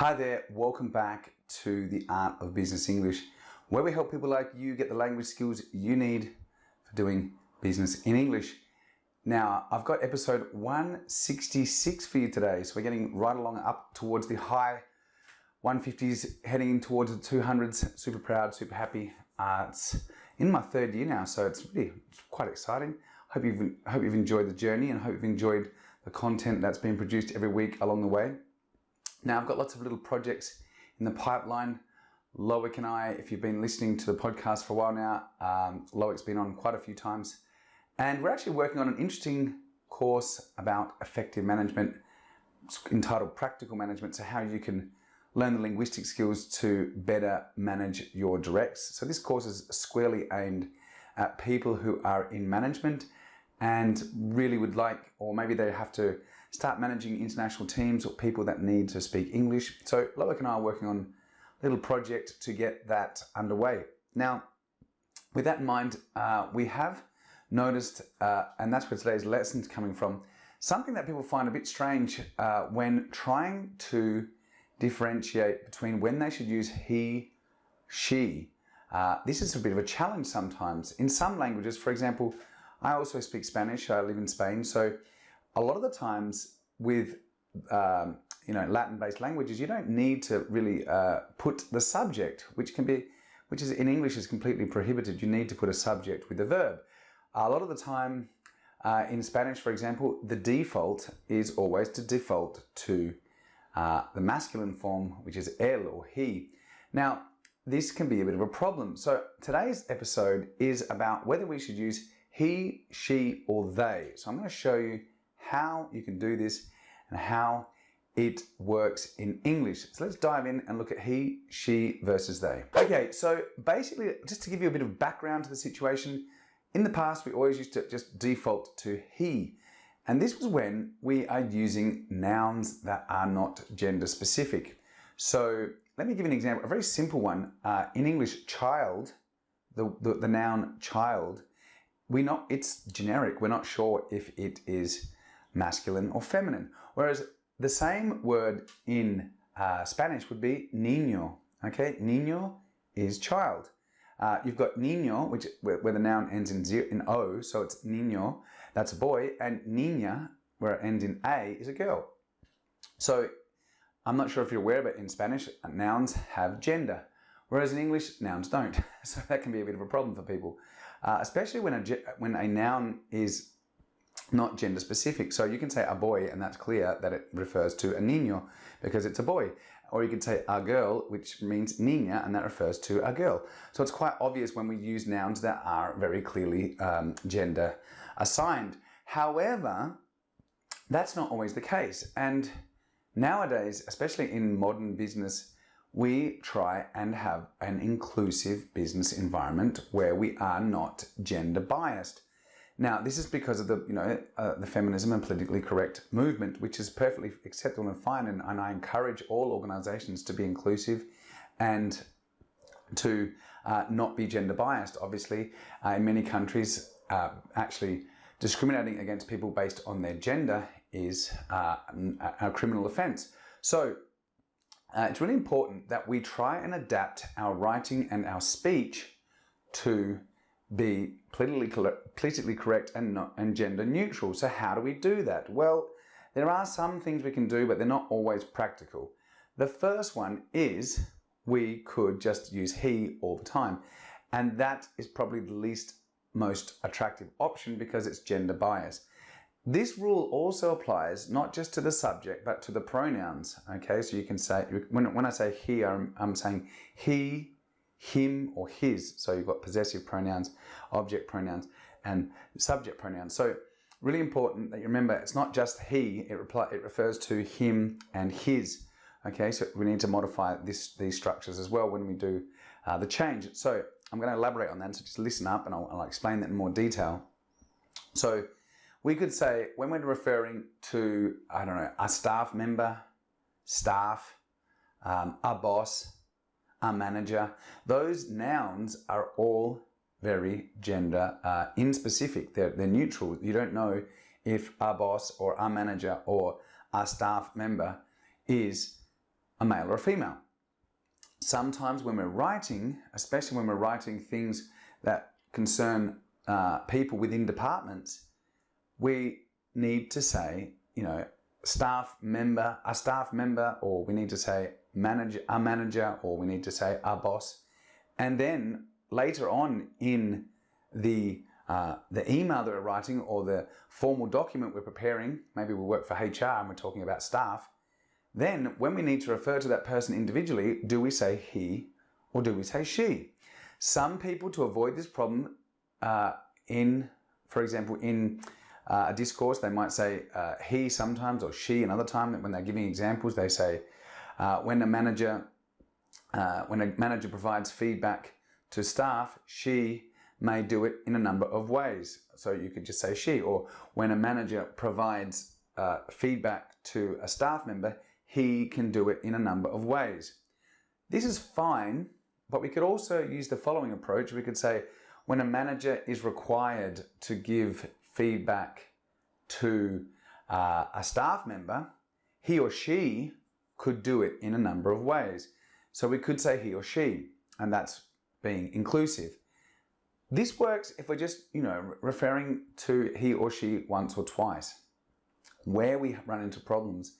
Hi there, welcome back to the Art of Business English, where we help people like you get the language skills you need for doing business in English. Now, I've got episode 166 for you today, so we're getting right along up towards the high 150s, heading in towards the 200s. Super proud, super happy. It's in my third year now, so it's quite exciting. Hope you've enjoyed the journey and hope you've enjoyed the content that's been produced every week along the way. Now, I've got lots of little projects in the pipeline. Loic and I, if you've been listening to the podcast for a while now, Loic's been on quite a few times. And we're actually working on an interesting course about effective management. It's entitled Practical Management, so how you can learn the linguistic skills to better manage your directs. So this course is squarely aimed at people who are in management and really would like, or maybe they have to start managing international teams or people that need to speak English. So Loic and I are working on a little project to get that underway. Now, with that in mind, we have noticed, and that's where today's lesson's coming from, something that people find a bit strange when trying to differentiate between when they should use he, she. This is a bit of a challenge sometimes. In some languages, for example, I also speak Spanish. I live in Spain, so a lot of the times with Latin-based languages, you don't need to really put the subject, which is in English is completely prohibited. You need to put a subject with a verb. A lot of the time in Spanish, for example, the default is always to default to the masculine form, which is él or he. Now, this can be a bit of a problem. So today's episode is about whether we should use he, she, or they. So I'm going to show you how you can do this and how it works in English. So let's dive in and look at he, she versus they. Okay, so basically, just to give you a bit of background to the situation, in the past we always used to just default to he. And this was when we are using nouns that are not gender specific. So let me give you an example, a very simple one. In English, child, the noun child, it's generic. We're not sure if it is masculine or feminine. Whereas the same word in Spanish would be niño. Okay, niño is child. You've got niño, where the noun ends in O, so it's niño, that's a boy, and niña, where it ends in A, is a girl. So I'm not sure if you're aware, but in Spanish, nouns have gender, whereas in English, nouns don't. So that can be a bit of a problem for people, especially when a noun is not gender specific. So you can say a boy, and that's clear that it refers to a niño because it's a boy. Or you can say a girl, which means niña, and that refers to a girl. So it's quite obvious when we use nouns that are very clearly gender assigned. However, that's not always the case. And nowadays, especially in modern business, we try and have an inclusive business environment where we are not gender biased. Now, this is because of the feminism and politically correct movement, which is perfectly acceptable and fine. And I encourage all organizations to be inclusive and to not be gender biased. Obviously, in many countries, actually discriminating against people based on their gender is a criminal offense. So it's really important that we try and adapt our writing and our speech to be politically correct and gender neutral. So how do we do that? Well, there are some things we can do, but they're not always practical. The first one is we could just use he all the time. And that is probably the most attractive option because it's gender biased. This rule also applies not just to the subject, but to the pronouns. Okay, so you can say, when I say he, I'm saying he, him, or his. So you've got possessive pronouns, object pronouns, and subject pronouns. So really important that you remember it's not just he, it refers to him and his. Okay, so we need to modify these structures as well when we do the change. So I'm going to elaborate on that, so just listen up and I'll explain that in more detail. So we could say when we're referring to, a staff member, staff, a boss, a manager, those nouns are all very gender inspecific. They're neutral. You don't know if a boss or a manager or a staff member is a a male or a female. Sometimes when we're writing, especially when we're writing things that concern people within departments, we need to say, a staff member, or we need to say a manager, or we need to say a boss. And then later on in the email that we're writing or the formal document we're preparing, maybe we work for HR and we're talking about staff, then when we need to refer to that person individually, do we say he or do we say she? Some people, to avoid this problem, for example, in a discourse, they might say he sometimes or she another time. When they're giving examples, they say when a manager provides feedback to staff, she may do it in a number of ways. So you could just say she. Or when a manager provides feedback to a staff member, he can do it in a number of ways. This is fine, but we could also use the following approach. We could say when a manager is required to give feedback to a staff member, he or she could do it in a number of ways. So we could say he or she, and that's being inclusive. This works if we're just, referring to he or she once or twice. Where we run into problems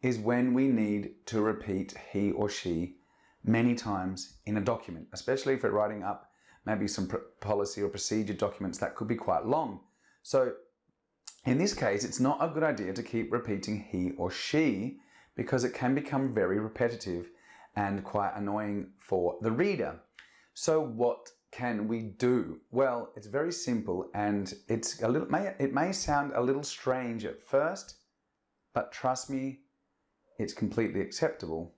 is when we need to repeat he or she many times in a document, especially if we're writing up maybe some policy or procedure documents that could be quite long. So in this case, it's not a good idea to keep repeating he or she because it can become very repetitive and quite annoying for the reader. So what can we do? Well, it's very simple, and it may sound a little strange at first, but trust me, it's completely acceptable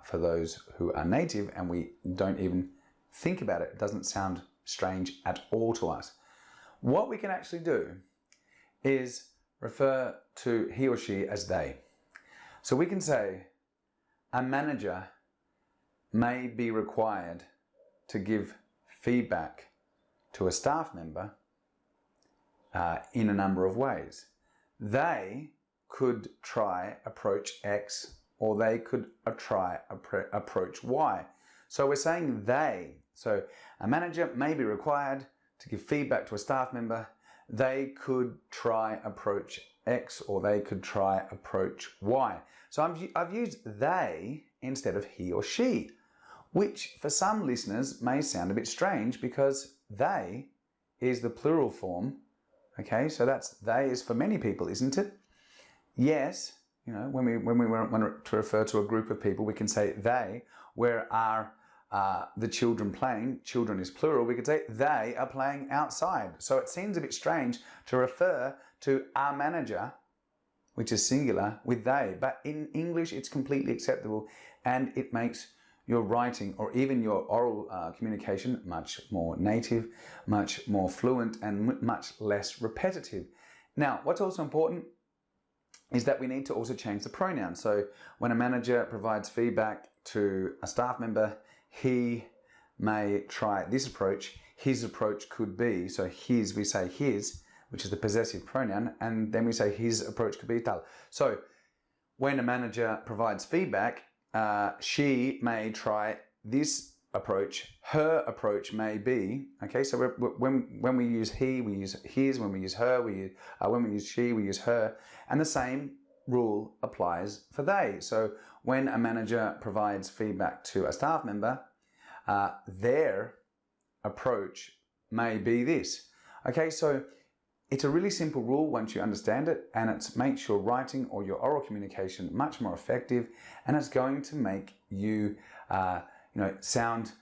for those who are native, and we don't even think about it. It doesn't sound strange at all to us. What we can actually do is refer to he or she as they. So we can say a manager may be required to give feedback to a staff member in a number of ways. They could try approach X, or they could try approach Y. So we're saying they. So a manager may be required to give feedback to a staff member. They could try approach X, or they could try approach Y. So I've used they instead of he or she, which for some listeners may sound a bit strange because they is the plural form. Okay, so that's they is for many people, isn't it? Yes, when we want to refer to a group of people, we can say they. Where are the children playing? Children is plural. We could say they are playing outside. So it seems a bit strange to refer to our manager, which is singular, with they. But in English, it's completely acceptable, and it makes your writing or even your oral communication much more native, much more fluent, and much less repetitive. Now, what's also important is that we need to also change the pronoun. So when a manager provides feedback to a staff member, he may try this approach. His approach could be, so his, we say his, which is the possessive pronoun, and then we say his approach could be tal. So when a manager provides feedback, she may try this approach. Her approach may be, okay, so when we use he, we use his. When we use her, when we use she, we use her. And the same rule applies for they. So when a manager provides feedback to a staff member, their approach may be this. Okay, so it's a really simple rule once you understand it, and it makes your writing or your oral communication much more effective, and it's going to make you, sound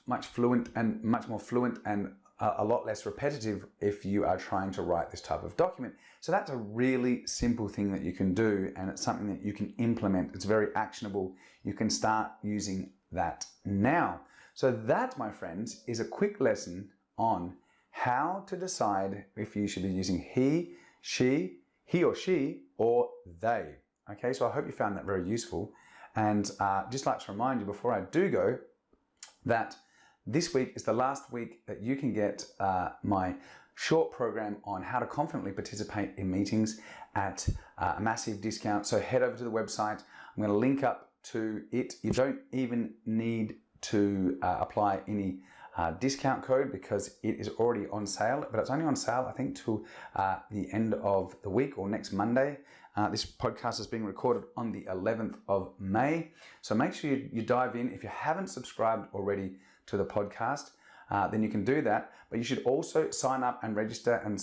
much fluent and much more fluent and a lot less repetitive if you are trying to write this type of document. So that's a really simple thing that you can do, and it's something that you can implement. It's very actionable. You can start using that now. So that, my friends, is a quick lesson on how to decide if you should be using he or she, or they. Okay, so I hope you found that very useful. And just like to remind you before I do go that this week is the last week that you can get my short program on how to confidently participate in meetings at a massive discount. So head over to the website. I'm going to link up to it. You don't even need to apply any discount code because it is already on sale, but it's only on sale I think till the end of the week or next Monday. This podcast is being recorded on the 11th of May, so make sure you dive in. If you haven't subscribed already to the podcast, then you can do that, but you should also sign up and register and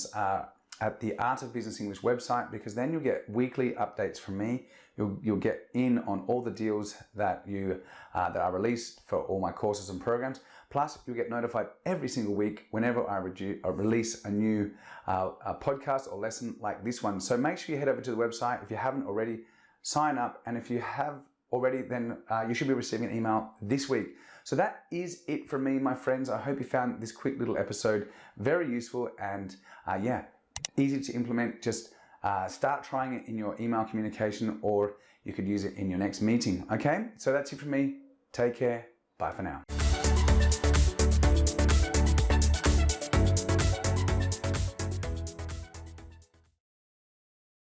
at the Art of Business English website, because then you'll get weekly updates from me. You'll get in on all the deals that are released for all my courses and programs. Plus, you'll get notified every single week whenever I release a new podcast or lesson like this one. So make sure you head over to the website. If you haven't already, sign up. And if you have already, then you should be receiving an email this week. So that is it from me, my friends. I hope you found this quick little episode very useful and easy to implement. Just start trying it in your email communication, or you could use it in your next meeting. Okay, so that's it from me. Take care. Bye for now.